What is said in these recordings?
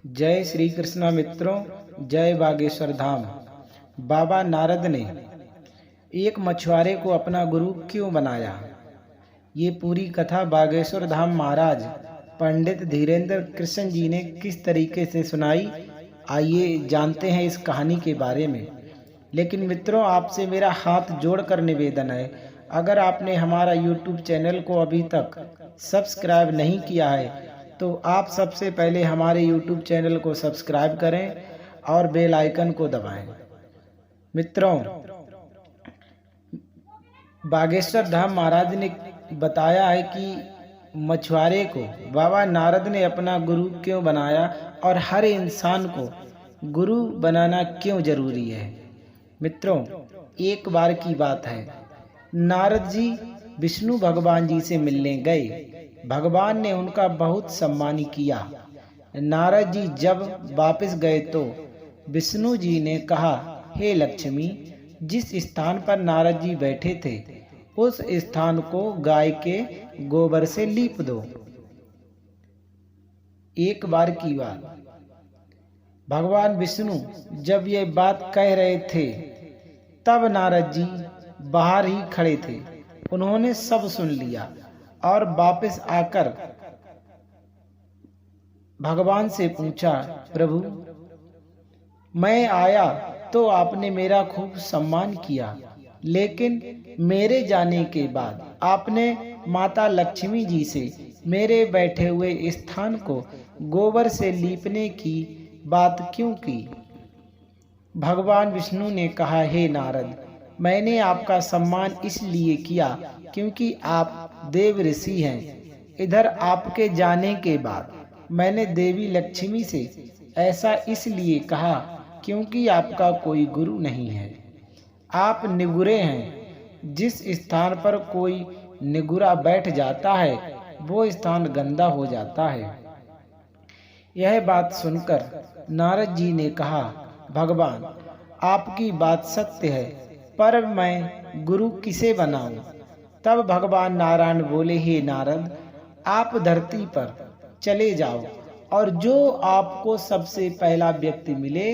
जय श्री कृष्णा मित्रों, जय बागेश्वर धाम। बाबा नारद ने एक मछुआरे को अपना गुरु क्यों बनाया? ये पूरी कथा बागेश्वर धाम महाराज पंडित धीरेन्द्र कृष्ण जी ने किस तरीके से सुनाई, आइए जानते हैं इस कहानी के बारे में। लेकिन मित्रों, आपसे मेरा हाथ जोड़कर निवेदन है, अगर आपने हमारा YouTube चैनल को अभी तक सब्सक्राइब नहीं किया है तो आप सबसे पहले हमारे YouTube चैनल को सब्सक्राइब करें और बेल आइकन को दबाएं। मित्रों, बागेश्वर धाम महाराज ने बताया है कि मछुआरे को बाबा नारद ने अपना गुरु क्यों बनाया और हर इंसान को गुरु बनाना क्यों जरूरी है। मित्रों, एक बार की बात है, नारद जी विष्णु भगवान जी से मिलने गए। भगवान ने उनका बहुत सम्मान किया। नारद जी जब वापस गए तो विष्णु जी ने कहा, हे लक्ष्मी, जिस स्थान पर नारद जी बैठे थे उस स्थान को गाय के गोबर से लीप दो। एक बार की बात, भगवान विष्णु जब ये बात कह रहे थे तब नारद जी बाहर ही खड़े थे। उन्होंने सब सुन लिया और वापस आकर भगवान से पूछा, प्रभु, मैं आया तो आपने मेरा खूब सम्मान किया, लेकिन मेरे जाने के बाद आपने माता लक्ष्मी जी से मेरे बैठे हुए स्थान को गोबर से लीपने की बात क्यों की? भगवान विष्णु ने कहा, हे नारद, मैंने आपका सम्मान इसलिए किया क्योंकि आप देव ऋषि हैं। इधर आपके जाने के बाद मैंने देवी लक्ष्मी से ऐसा इसलिए कहा क्योंकि आपका कोई गुरु नहीं है। आप निगुरे हैं। जिस स्थान पर कोई निगुरा बैठ जाता है वो स्थान गंदा हो जाता है। यह बात सुनकर नारद जी ने कहा, भगवान, आपकी बात सत्य है, पर मैं गुरु किसे बनाऊं? तब भगवान नारायण बोले, हे नारद, आप धरती पर चले जाओ और जो आपको सबसे पहला व्यक्ति मिले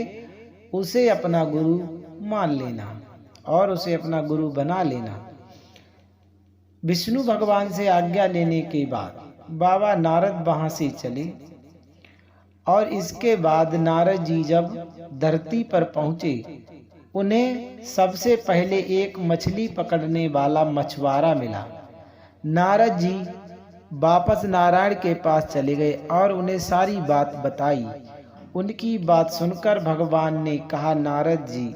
उसे अपना गुरु मान लेना और उसे अपना गुरु बना लेना। विष्णु भगवान से आज्ञा लेने के बाद बाबा नारद वहां से चले और इसके बाद नारद जी जब धरती पर पहुंचे, उन्हें सबसे पहले एक मछली पकड़ने वाला मछुआरा मिला। नारद जी वापस नारायण के पास चले गए और उन्हें सारी बात बताई। उनकी बात सुनकर भगवान ने कहा, नारद जी,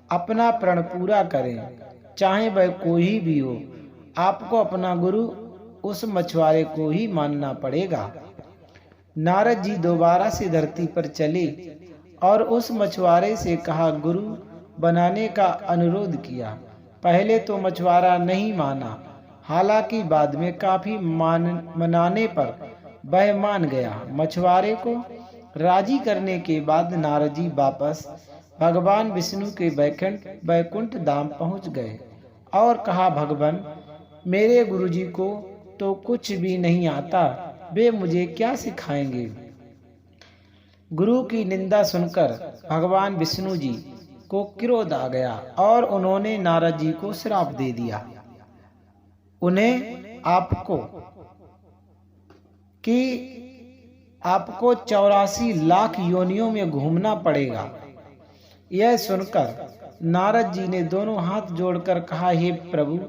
अपना प्रण पूरा करें, चाहे वह कोई भी हो, आपको अपना गुरु उस मछुआरे को ही मानना पड़ेगा। नारद जी दोबारा से धरती पर चले और उस मछुआरे से कहा, गुरु बनाने का अनुरोध किया। पहले तो मछुआरा नहीं माना, हालांकि बाद में काफी मनाने पर वह मान गया। मछुआरे को राजी करने के बाद नारद जी वापस भगवान विष्णु के वैकुंठ धाम पहुंच गए और कहा, भगवान, मेरे गुरुजी को तो कुछ भी नहीं आता, वे मुझे क्या सिखाएंगे? गुरु की निंदा सुनकर भगवान विष्णु जी को क्रोध आ गया और उन्होंने नारद जी को श्राप दे दिया। उन्हें आपको 84 लाख योनियों में घूमना पड़ेगा। यह सुनकर नारद जी ने दोनों हाथ जोड़कर कहा, हे प्रभु,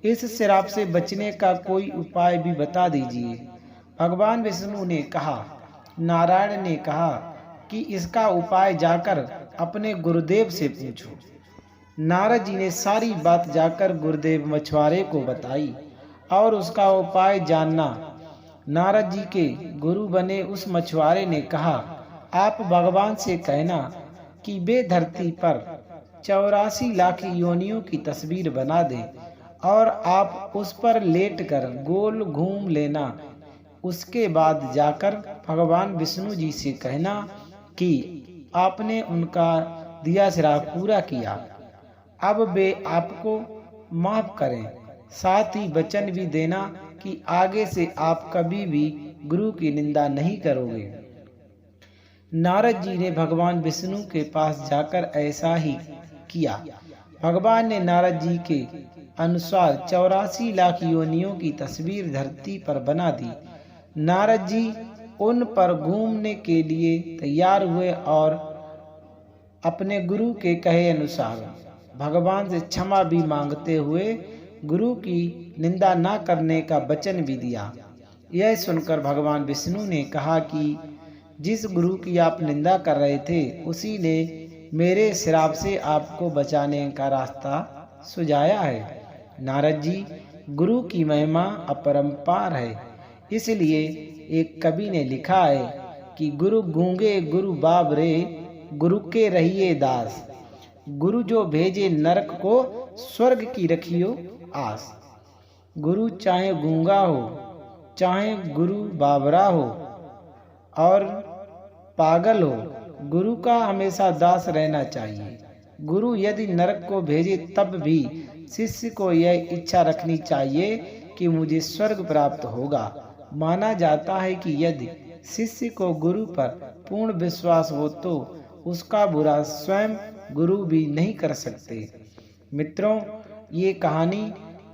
इस श्राप से बचने का कोई उपाय भी बता दीजिए। भगवान विष्णु ने कहा, नारायण ने कहा कि इसका उपाय जाकर अपने गुरुदेव से पूछो। नारद जी ने सारी बात जाकर गुरुदेव मछुआरे को बताई और उसका उपाय जानना। नारद जी के गुरु बने उस मछुआरे ने कहा, आप भगवान से कहना कि वे धरती पर 84 लाख योनियों की तस्वीर बना दें और आप उस पर लेटकर गोल घूम लेना। उसके बाद जाकर भगवान विष्णु जी से कहना कि आपने उनका दिया श्राप पूरा किया, अब वे आपको माफ करें। साथ ही वचन भी देना कि आगे से आप कभी भी गुरु की निंदा नहीं करोगे। नारद जी ने भगवान विष्णु के पास जाकर ऐसा ही किया। भगवान ने नारद जी के अनुसार 84 लाख योनियों की तस्वीर धरती पर बना दी। नारद जी उन पर घूमने के लिए तैयार हुए और अपने गुरु के कहे अनुसार भगवान से क्षमा भी मांगते हुए गुरु की निंदा न करने का वचन भी दिया। यह सुनकर भगवान विष्णु ने कहा कि जिस गुरु की आप निंदा कर रहे थे उसी ने मेरे श्राप से आपको बचाने का रास्ता सुझाया है। नारद जी, गुरु की महिमा अपरंपार है। इसलिए एक कवि ने लिखा है कि गुरु गूंगे गुरु बाबरे, गुरु के रहिए दास। गुरु जो भेजे नरक को, स्वर्ग की रखियो आस। गुरु चाहे गूंगा हो, चाहे गुरु बाबरा हो और पागल हो, गुरु का हमेशा दास रहना चाहिए। गुरु यदि नरक को भेजे तब भी शिष्य को यह इच्छा रखनी चाहिए कि मुझे स्वर्ग प्राप्त होगा। माना जाता है कि यदि शिष्य को गुरु पर पूर्ण विश्वास हो तो उसका बुरा स्वयं गुरु भी नहीं कर सकते। मित्रों, ये कहानी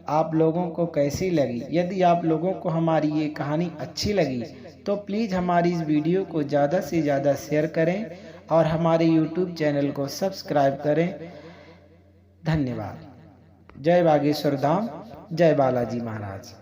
आप लोगों को कैसी लगी? यदि आप लोगों को हमारी ये कहानी अच्छी लगी तो प्लीज़ हमारी इस वीडियो को ज़्यादा से ज़्यादा शेयर करें और हमारे YouTube चैनल को सब्सक्राइब करें। धन्यवाद। जय बागेश्वर धाम, जय बालाजी महाराज।